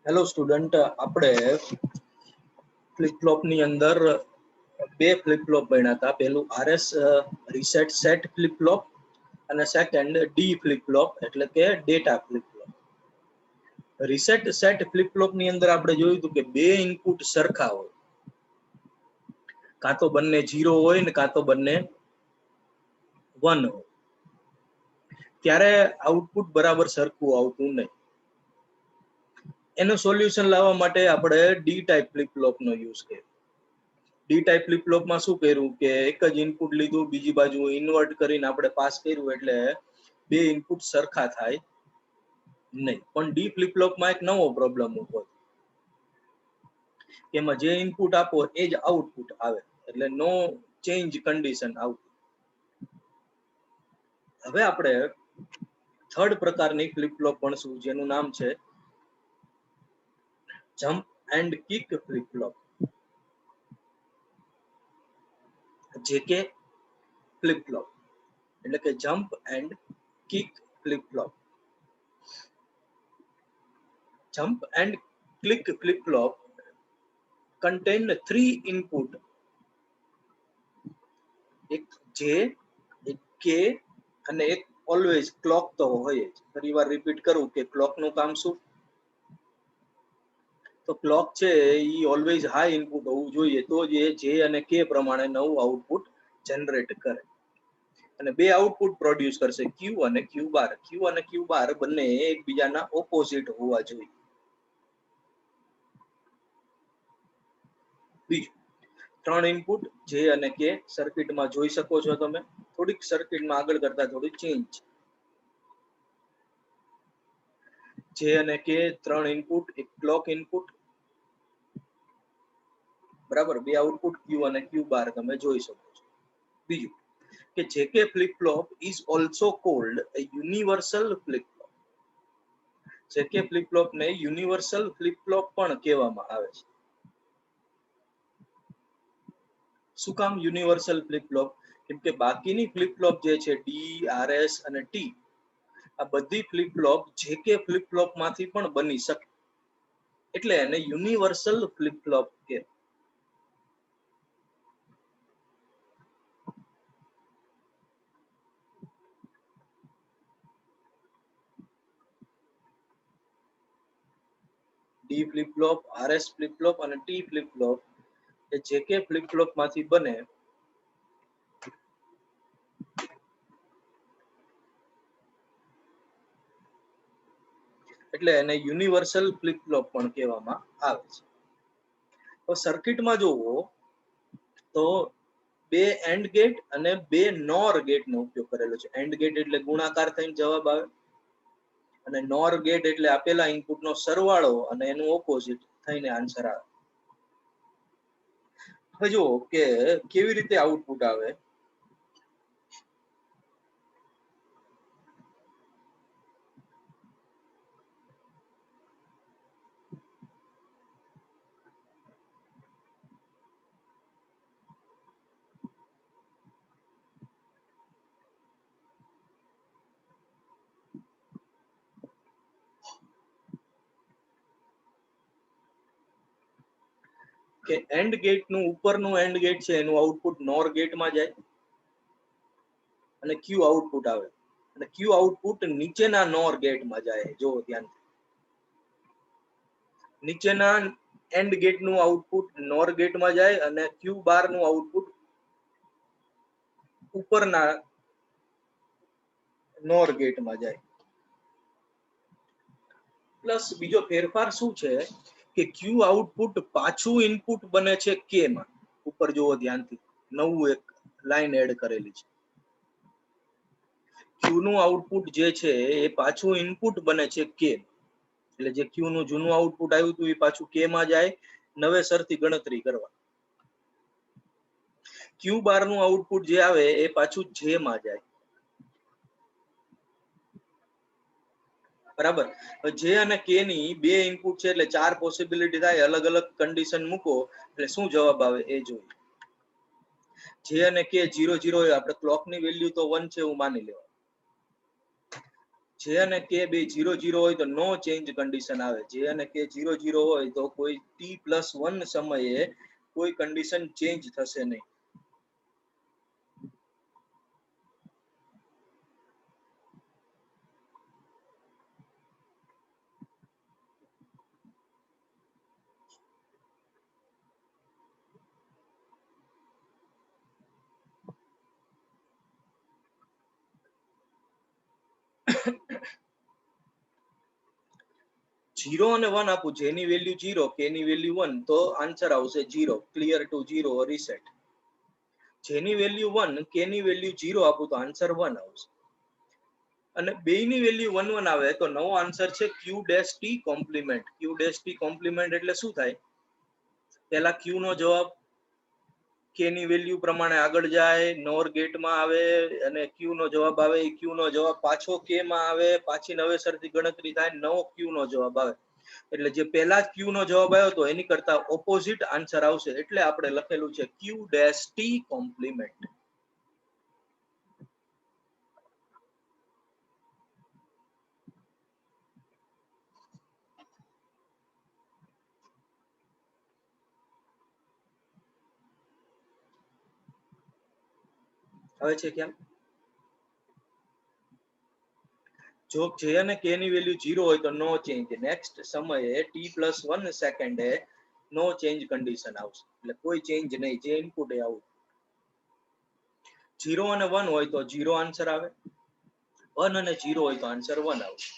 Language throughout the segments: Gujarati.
હેલો સ્ટુડન્ટ, આપણે ફ્લિપ ફ્લોપ ની અંદર બે ફ્લિપ ફ્લોપ ભણ્યા હતા. પહેલું RS reset set flip flop અને સેકન્ડ ડી ફ્લિપ ફ્લોપ એટલે કે data flip flop. Reset set flip flop ની અંદર આપણે જોયું હતું કે બે ઇનપુટ સરખા હોય, કાં તો બંને 0 હોય ને કાં તો બંને 1 હોય, ત્યારે આઉટપુટ બરાબર સરખું આવતું નહીં. એનું સોલ્યુશન લાવવા માટે આપણે ડી ટાઈપ ફ્લિપ ફ્લોપ નો યુઝ કર્યો. ડી ટાઈપ ફ્લિપ ફ્લોપ માં શું કર્યું કે એક જ ઇનપુટ લીધું, બીજી બાજુ ઇન્વર્ટ કરીને આપણે પાસ કર્યું, એટલે બે ઇનપુટ સરખા થાય નહીં. પણ ડી ફ્લિપ ફ્લોપ માં એક નવો પ્રોબ્લેમ ઉભો થયો, એમાં જે ઇનપુટ આપો એ જ આઉટપુટ આવે, એટલે નો ચેન્જ કન્ડિશન આવતી. હવે આપણે થર્ડ પ્રકારની ફ્લિપ ફ્લોપ ભણશું, જેનું નામ છે jump and kick flip flop, JK flip flop એટલે કે jump and kick flip flop. Jump and click flip flop contain 3 input, એક જે, એક કે અને એક ઓલવેઝ ક્લોક તો હોય જ. ફરીવાર રિપીટ કરું કે ક્લોક નું કામ શું? તો ક્લોક છે એ ઓલવેઝ હાઈ ઇનપુટ હોવું જોઈએ, તો જ એ જે અને કે પ્રમાણે નવું આઉટપુટ જનરેટ કરે અને બે આઉટપુટ પ્રોડ્યુસ કરશે, ક્યુ અને ક્યુ બાર. ક્યુ અને ક્યુ બાર બંને એકબીજાના ઓપોઝિટ હોવા જોઈએ. બીજું, 3 ઇનપુટ જે અને કે સર્કિટમાં જોઈ શકો છો તમે. થોડીક સર્કિટમાં આગળ કરતા થોડી ચેન્જ. જે અને કે 3 ઇનપુટ, એક ક્લોક ઇનપુટ, બરાબર. બે આઉટપુટ ક્યુ અને ક્યુ બાર તમે જોઈ શકો છો. બીજું કે J K flip flop is also called a universal flip flop. JK flip flop ને યુનિવર્સલ ફ્લિપ ફ્લોપ પણ કહેવામાં આવે છે. શું કામ યુનિવર્સલ ફ્લિપ ફ્લોપ? કેમ કે બાકીની ફ્લિપ ફ્લોપ જે છે ડી, આરએસ અને ટી, આ બધી ફ્લિપ ફ્લોપ જેકે ફ્લિપ ફ્લોપ માંથી પણ બની શકે, એટલે એને યુનિવર્સલ ફ્લિપ ફ્લોપ કહે. D flip flop, RS flip flop અને ટી ફ્લિપ ફ્લોપ એ જેકે ફ્લિપ ફ્લોપ માંથી બને, એટલે એને યુનિવર્સલ ફ્લિપ ફ્લોપ પણ કહેવામાં આવે છે. તો સર્કિટમાં જોવો તો બે એન્ડ ગેટ અને બે નોર ગેટ નો ઉપયોગ કરેલો છે. એન્ડ ગેટ એટલે ગુણાકાર થઈને જવાબ આવે, અને નોર ગેટ એટલે આપેલા ઇનપુટ નો સરવાળો અને એનું ઓપોઝિટ થઈને આન્સર આવે. હવે જુઓ કે કેવી રીતે આઉટપુટ આવે. કે એન્ડ ગેટ નું ઉપરનું એન્ડ ગેટ છે એનું આઉટપુટ નોર ગેટમાં જાય અને ક્યુ આઉટપુટ આવે, અને ક્યુ આઉટપુટ નીચેના નોર ગેટમાં જાય. જો ધ્યાનથી, નીચેના એન્ડ ગેટ નું આઉટપુટ નોર ગેટમાં જાય અને ક્યુ બાર નું આઉટપુટ ઉપરના નોર ગેટમાં જાય. પ્લસ બીજો ફેરફાર શું છે કે ક્યુ આઉટપુટ પાછું ઇનપુટ બને છે કે માં. ઉપર જોવો ધ્યાનથી, નવું એક લાઈન એડ કરેલી છે. ક્યુ નું આઉટપુટ જે છે એ પાછું ઇનપુટ બને છે કે, એટલે જે ક્યુ નું જૂનું આઉટપુટ આવ્યું હતું એ પાછું કે માં જાય નવેસરથી ગણતરી કરવા. ક્યુ બાર નું આઉટપુટ જે આવે એ પાછું જે માં જાય, બરાબર. જે અને કે ની બે ઇનપુટ છે એટલે 4 પોસિબિલિટી થાય. અલગ અલગ કન્ડિશન મૂકો એટલે શું જવાબ આવે એ જોઈએ. જે અને કે 0 0 હોય, આપણે ક્લોક ની વેલ્યુ તો 1 છે એવું માની લેવાનું. જે અને કે બે 0 0 હોય તો નો ચેન્જ કન્ડિશન આવે. જે અને કે 0 0 હોય તો કોઈ t+1 સમયે કોઈ કન્ડિશન ચેન્જ થશે નહીં. ઝીરો અને 1 આપું, જેની વેલ્યુ 0 કેની વેલ્યુ 1 તો આન્સર આવશે 0. Clear to 0 reset. જેની વેલ્યુ 1 કેની વેલ્યુ 0 આપું તો આન્સર 1 આવશે. અને બેયની વેલ્યુ 1 1 આવે તો નવો આન્સર છે q dash T compliment. q dash T compliment એટલે શું થાય? પહેલા q નો જવાબ k ની વેલ્યુ પ્રમાણે આગળ જાય, નોર ગેટમાં આવે, અને q નો જવાબ આવે એ q નો જવાબ પાછો k માં આવે, પાછી નવેસરથી ગણતરી થાય, નવો q નો જવાબ આવે. એટલે જે પહેલા જ q નો જવાબ આવ્યો હતો એની કરતા ઓપોઝિટ આન્સર આવશે. એટલે આપણે લખેલું છે q ડેશ ટી કોમ્પ્લિમેન્ટ. આવે છે કેમ? જો જે અને કે ની વેલ્યુ 0 હોય તો નો ચેન્જ. નેક્સ્ટ સમયે t+1 સેકન્ડે નો ચેન્જ કન્ડિશન આવશે. એટલે કોઈ ચેન્જ નહીં, જે ઇનપુટ એ આવું. 0 અને 1 હોય તો 0 આન્સર આવે, 1 અને 0 હોય તો આન્સર 1 આવશે.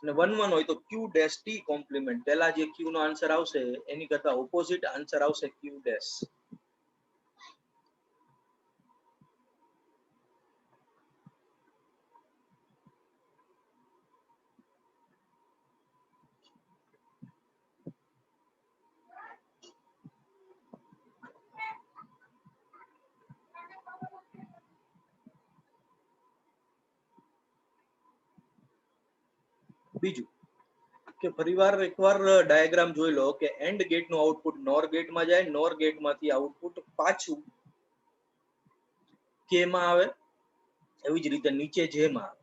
અને 1 1 હોય તો q ડેશ ટી કોમ્પ્લિમેન્ટ. પહેલા જે q નો આન્સર આવશે એની કરતા ઓપોઝિટ આન્સર આવશે q ડેશ. બીજું કે ફરીવાર એકવાર ડાયાગ્રામ જોઈ લો કે એન્ડ ગેટ નું આઉટપુટ નોર ગેટમાં જાય, નોર ગેટમાંથી આઉટપુટ પાછું કે માં આવે, એવી જ રીતે નીચે જે માં આવે.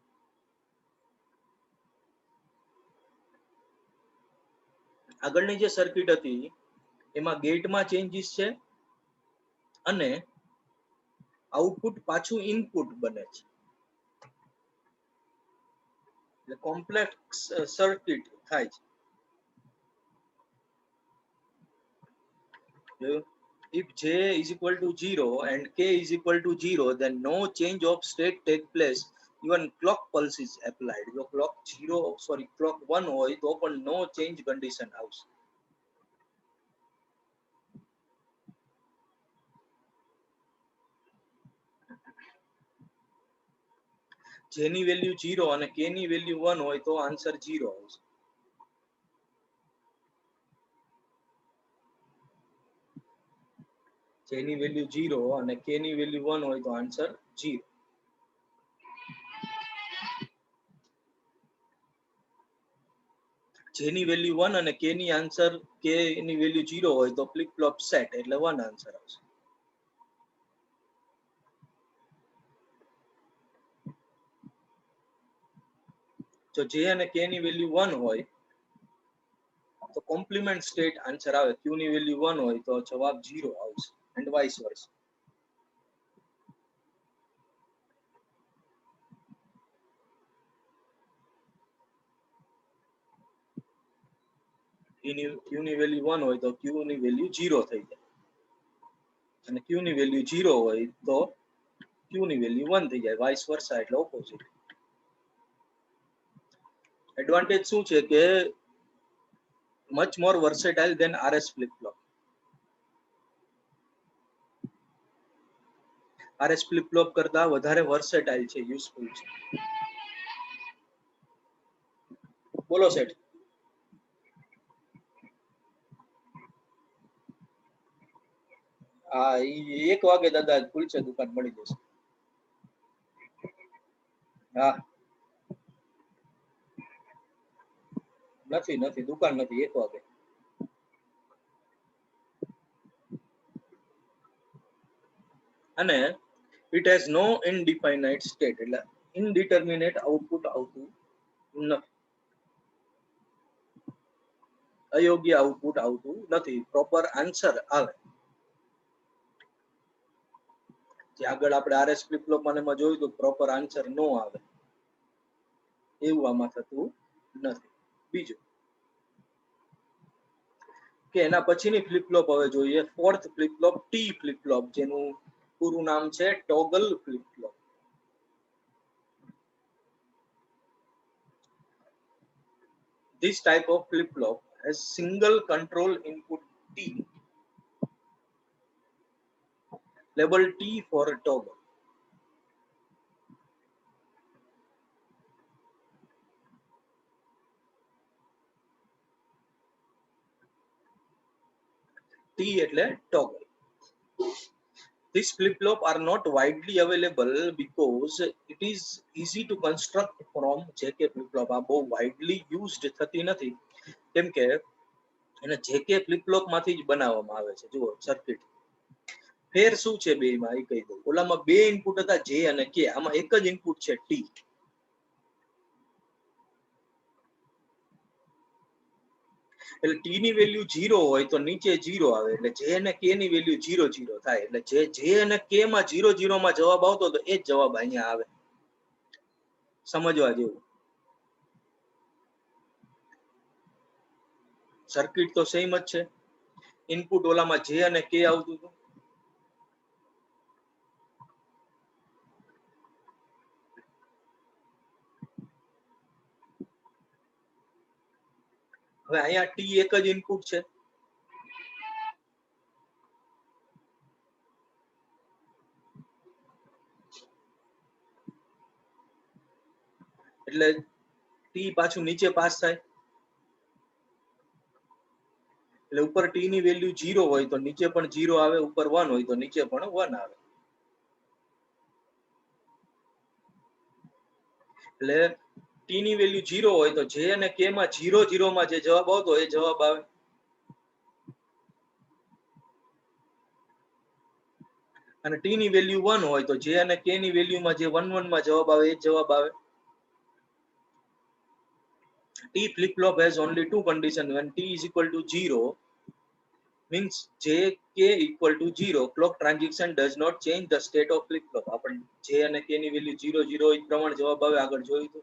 આગળની જે સર્કિટ હતી એમાં ગેટમાં ચેન્જીસ છે અને આઉટપુટ પાછું ઇનપુટ બને છે. એટલે કોમ્પ્લેક્સ સર્કિટ થાય છે. If j is equal to 0 and k is equal to 0, then no change of state take place. Even clock pulse is applied. જો clock 1 હોય તો પણ no change condition આવશે. જેની વેલ્યુ 0 અને k ની વેલ્યુ 1 હોય તો આન્સર 0 આવશે. જેની વેલ્યુ 0 અને k ની વેલ્યુ 1 હોય તો આન્સર 0. જેની વેલ્યુ 1 અને k ની વેલ્યુ 0 હોય તો ફ્લિપ ફ્લોપ સેટ એટલે 1 આન્સર આવશે. જો જે અને k ની વેલ્યુ 1 હોય તો કોમ્પ્લિમેન્ટ સ્ટેટ આન્સર આવે. q ની વેલ્યુ 1 હોય તો જવાબ 0 આવશે એન્ડ વાઇસ વર્સા. q ની વેલ્યુ 1 હોય તો q ની વેલ્યુ 0 થઈ જાય, અને q ની વેલ્યુ 0 હોય તો q ની વેલ્યુ 1 થઈ જાય, વાઇસ વર્સા એટલે ઓપોઝિટ. એડવાન્ટેજ શું છે કે much more versatile than RS flip flop. RS flip flop કરતા વધારે વર્સેટાઇલ છે, યુઝફુલ છે. બોલો સેઠ. હા, 1 વાગે દાદા ખુલશે દુકાન, મળી જશે. હા, નથી દુકાન નથી, 1 વાગે. અને it has no indefinite state. એટલે ઇનડિટર્મિનેટ આઉટપુટ આવતું નથી, અયોગ્ય આઉટપુટ આવતું નથી, પ્રોપર આન્સર આવે. જે આગળ આપણે આરએસ ફ્લિપ ફ્લોપ માં જોયું તો પ્રોપર આન્સર નો આવે, એવું આમાં થતું નથી. બીજું કે એના પછીની ફ્લિપ ફ્લોપ હવે જોઈએ, fourth flip flop T flip flop, જેનું પૂરું નામ છે toggle flip flop. This type of flip flop has single control input T, labeled T for toggle. T એટલે toggle. These flip flop are not widely available because it is easy to construct from JK flip flop. આ બહુ widely used થતી નથી કેમ કે એને JK flip flop માંથી જ બનાવવામાં આવે છે. જુઓ સર્કિટ ફેર શું છે બેમાં એ કહી દઉં. ઓલામાં બે ઇનપુટ હતા જે અને કે, આમાં એક જ ઇનપુટ છે ટી. એટલે ટી ની વેલ્યુ 0 હોય તો નીચે 0 આવે, એટલે જે અને કે ની વેલ્યુ 0 0 થાય, એટલે જે અને કે માં 0 0 માં જવાબ આવતો તો એ જ જવાબ અહીંયા આવે. સમજવા જેવું. સર્કિટ તો સેમ જ છે, ઇનપુટ ઓલામાં જે અને કે આવતું હતું. હવે અહીંયા ટી એક જ ઇનપુટ છે, એટલે ટી પાછું નીચે પાસ થાય, એટલે ઉપર ટી ની વેલ્યુ 0 હોય તો નીચે પણ 0 આવે, ઉપર 1 હોય તો નીચે પણ 1 આવે. એટલે ટી ની વેલ્યુ 0 હોય તો જે અને કે માં 0 0 માં જે જવાબ આવતો એ જવાબ આવે. અને ટી ની વેલ્યુ 1 હોય તો જે અને કે ની વેલ્યુમાં જે 1 1 માં જવાબ આવે એ જવાબ આવે. T flip flop has only two conditions. When T is equal to 0 means JK equal to 0, clock transition does not change the state of flip flop. આપણે J અને K ની વેલ્યુ 0 0 એ પ્રમાણે જવાબ આવે, આગળ જોયું તો.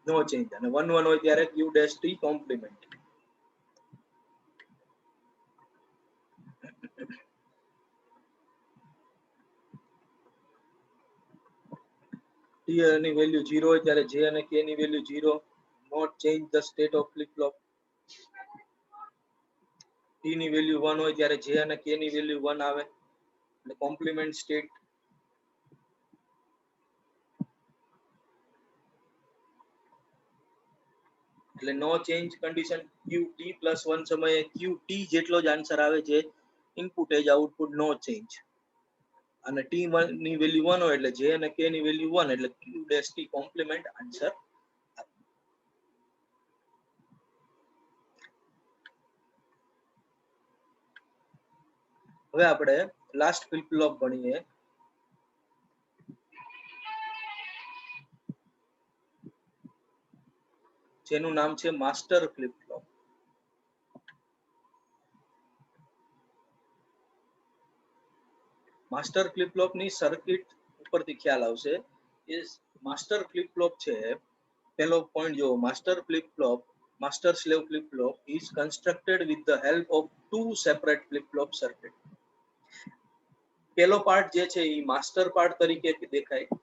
નો ચેન્જ. અને 1 1 હોય ત્યારે Q dash T compliment. T ની વેલ્યુ 0 હોય ત્યારે J અને K ની value 0, not change the state of flip flop. T ની વેલ્યુ 1 હોય ત્યારે J અને K ની વેલ્યુ 1 આવે, એટલે કોમ્પ્લિમેન્ટ સ્ટેટ. એટલે નો ચેન્જ કન્ડિશન. QT +1 સમયે QT જેટલો જ આન્સર આવે, જે ઇનપુટ એજ આઉટપુટ નો ચેન્જ. અને T ની વેલ્યુ 1 હોય એટલે J અને K ની વેલ્યુ 1, એટલે Q dash T compliment answer. હવે આપણે લાસ્ટ ફ્લિપ ફ્લોપ ભણીએ, જેનું નામ છે master flip flop. Master flip flop ની સર્કિટ ઉપરથી ખ્યાલ આવશે. એ માસ્ટર ફ્લિપ ફ્લોપ છે, પહેલો પોઈન્ટ જો, master flip flop, master slave flip flop is constructed with the help of two separate flip flop circuit. પહેલો પાર્ટ જે છે એ માસ્ટર પાર્ટ તરીકે દેખાય,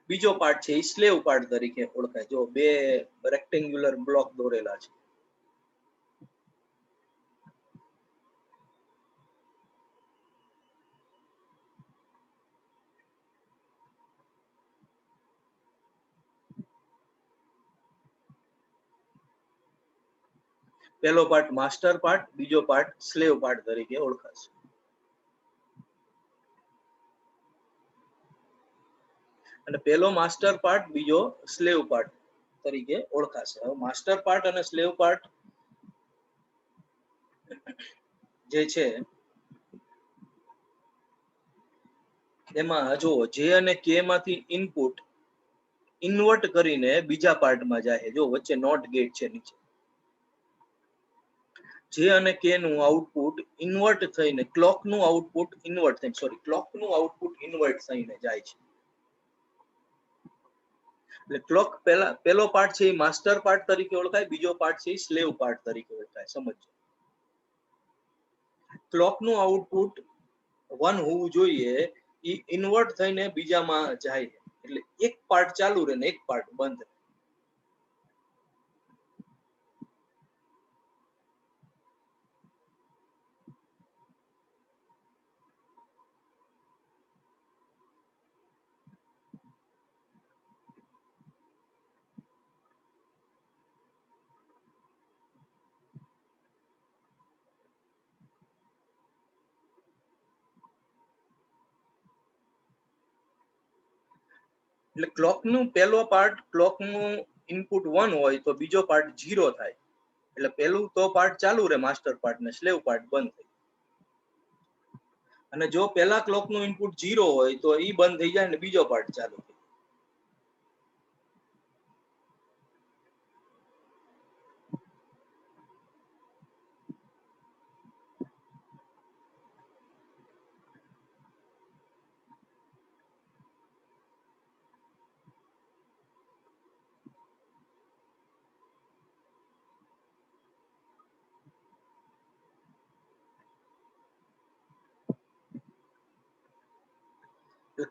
બીજો પાર્ટ છે એ સ્લેવ પાર્ટ તરીકે ઓળખાય. જો બે રેક્ટેન્ગ્યુલર બ્લોક દોરેલા છે. પહેલો પાર્ટ માસ્ટર પાર્ટ, બીજો પાર્ટ સ્લેવ પાર્ટ તરીકે ઓળખાશે. અને પહેલો માસ્ટર પાર્ટ, બીજો સ્લેવ પાર્ટ. તરીકે ઓળખાશે. હવે માસ્ટર પાર્ટ અને સ્લેવ પાર્ટ જે છે એમાં જો જે અને કે માંથી ઇનપુટ ઇન્વર્ટ કરીને બીજા પાર્ટમાં જાય. જો વચ્ચે નોટ ગેટ છે નીચે. જે અને કે નું આઉટપુટ ઇન્વર્ટ થઈને ક્લોક નું આઉટપુટ ઇન્વર્ટ થઈને ક્લોક નું આઉટપુટ ઇન્વર્ટ થઈને જાય છે. એટલે ક્લોક પેલો પાર્ટ છે એ માસ્ટર પાર્ટ તરીકે ઓળખાય, બીજો પાર્ટ છે એ સ્લેવ પાર્ટ તરીકે ઓળખાય. સમજો ક્લોક નું આઉટપુટ 1 હોવું જોઈએ, એ ઇન્વર્ટ થઈને બીજામાં જાય. એટલે એક પાર્ટ ચાલુ રહે ને એક પાર્ટ બંધ રહે. એટલે ક્લોક નું પહેલો પાર્ટ ક્લોક નું ઇનપુટ 1 હોય તો બીજો પાર્ટ 0 થાય. એટલે પેલું તો પાર્ટ ચાલુ રહે માસ્ટર પાર્ટ ને સ્લેવ પાર્ટ બંધ થાય. અને જો પેલા ક્લોક નું ઇનપુટ 0 હોય તો ઈ બંધ થઈ જાય ને બીજો પાર્ટ ચાલુ થાય.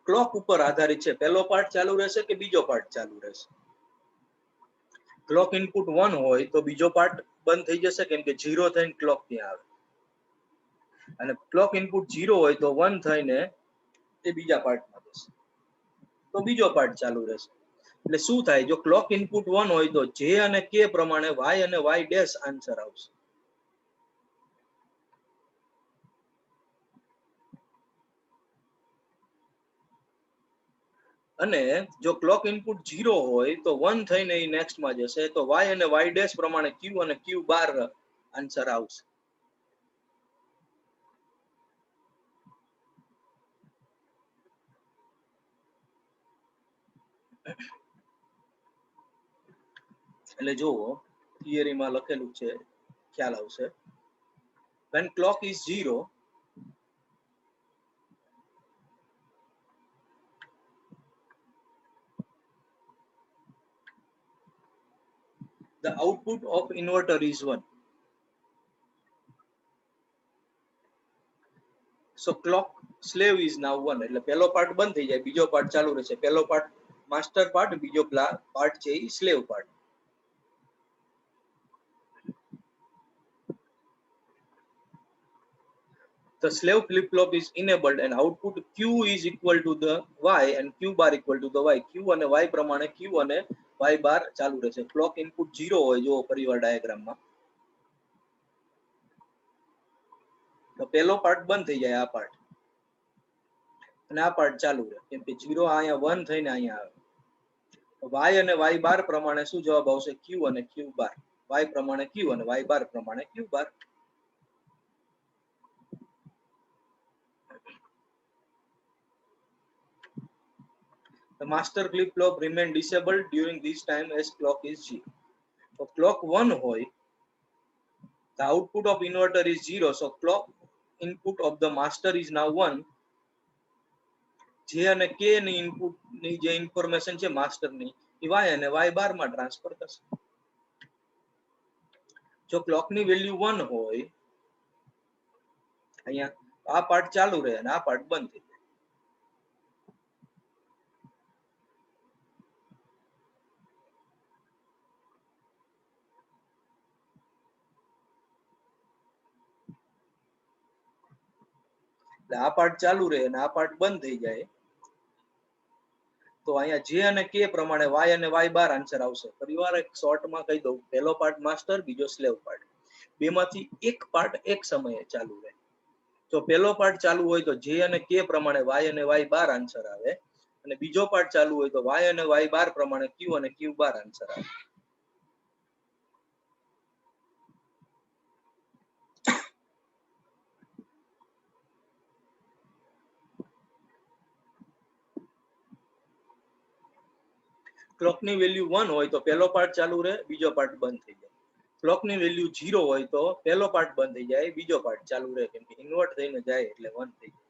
ક્લોક ઉપર આધારિત છે, પહેલો પાર્ટ ચાલુ રહેશે કે બીજો પાર્ટ ચાલુ રહેશે. ક્લોક ઇનપુટ 1 હોય તો બીજો પાર્ટ બંધ થઈ જશે, કેમ કે 0 થઈને ક્લોક ત્યાં આવે. અને ક્લોક ઇનપુટ 0 હોય તો 1 થઈને એ બીજા પાર્ટમાં જશે, તો બીજો પાર્ટ ચાલુ રહેશે. એટલે શું થાય, જો ક્લોક ઇનપુટ 1 હોય તો જે અને કે પ્રમાણે વાય અને વાય ડેશ આન્સર આવશે. અને જો ક્લોક ઇનપુટ 0 હોય તો 1 થઈને એ નેક્સ્ટમાં જશે, તો વાય અને વાય ડેશ પ્રમાણે ક્યુ અને ક્યુ બાર આન્સર આવશે. એટલે જુઓ થિયરીમાં લખેલું છે, ખ્યાલ આવશે. when clock is 0, the output of inverter is 1. so clock slave is now 1. એટલે પહેલો પાર્ટ બંધ થઈ જાય, બીજો પાર્ટ ચાલુ રહેશે. પહેલો પાર્ટ માસ્ટર પાર્ટ, બીજો પાર્ટ છે એ slave part. The slave flip flop is enabled and output Q is equal to the Y and Q bar equal to the Y. Q અને Y પ્રમાણે Q અને Y બાર ચાલુ રહેશે. ક્લોક ઇનપુટ 0 હોય, જો પરિવાર ડાયાગ્રામમાં, તો પહેલો પાર્ટ બંધ થઈ જાય, આ પાર્ટ, અને આ પાર્ટ ચાલુ રહે, કેમ કે 0 અહીંયા 1 થઈને અહીંયા આવે. Y અને Y બાર પ્રમાણે શું જવાબ આવશે? Q અને Q બાર. Y પ્રમાણે Q અને Y બાર પ્રમાણે Q bar. The master flip flop remain disabled during this time as clock is 0. So clock 1 હોય, the output of inverter is 0. So clock input of the master is now 1. J અને K ની ઇનપુટ ની જે ઇન્ફોર્મેશન છે માસ્ટર ની, એ Y અને Y બાર માં ટ્રાન્સફર થશે. જો ક્લોક ની વેલ્યુ 1 હોય, અહીંયા આ પાર્ટ ચાલુ રહે અને આ પાર્ટ બંધ થઈ જાય. આ પાર્ટ ચાલુ રહે અને આ પાર્ટ બંધ થઈ જાય, તો અહીંયા જે અને કે પ્રમાણે વાય અને વાય બાર આન્સર આવશે. ફરીવાર એક શોર્ટમાં કહી દઉં, પહેલો પાર્ટ માસ્ટર, બીજો સ્લેવ પાર્ટ. બેમાંથી એક પાર્ટ એક સમયે ચાલુ રહે. તો પહેલો પાર્ટ ચાલુ હોય તો જે અને કે પ્રમાણે વાય અને વાય બાર આન્સર આવે. અને બીજો પાર્ટ ચાલુ હોય તો y અને y બાર પ્રમાણે q અને q બાર આન્સર આવે. ક્લોક ની વેલ્યુ 1 હોય તો પહેલો પાર્ટ ચાલુ રહે, બીજો પાર્ટ બંધ થઈ જાય. ક્લોક ની વેલ્યુ 0 હોય તો પહેલો પાર્ટ બંધ થઈ જાય, બીજો પાર્ટ ચાલુ રહે, કેમ કે ઇન્વર્ટ થઈને જાય એટલે 1 થઈ જાય.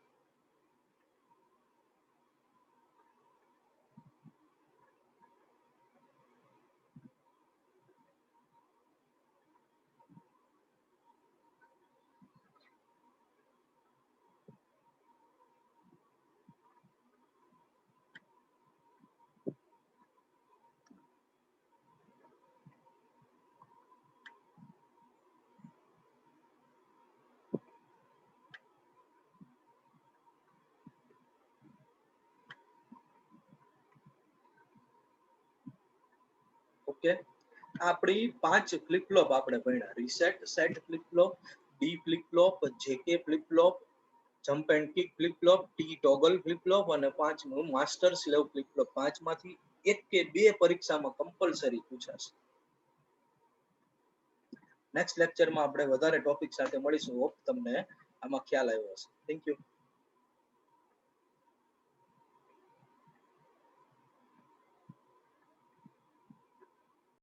ઓકે, આપણી 5 ફ્લિપ ફ્લોપ આપણે ભણ્યા. Reset, set flip flop, D flip flop, JK flip flop, jump and kick flip flop, T toggle flip flop અને પાંચમું માસ્ટર સ્લેવ ફ્લિપ ફ્લોપ. પાંચમાંથી એક કે બે પરીક્ષામાં કમ્પલસરી પૂછાશે. નેક્સ્ટ લેક્ચરમાં આપણે વધારે ટોપિક સાથે મળીશું. હોપ તમને આમાં ખ્યાલ આવ્યો હશે. Thank you.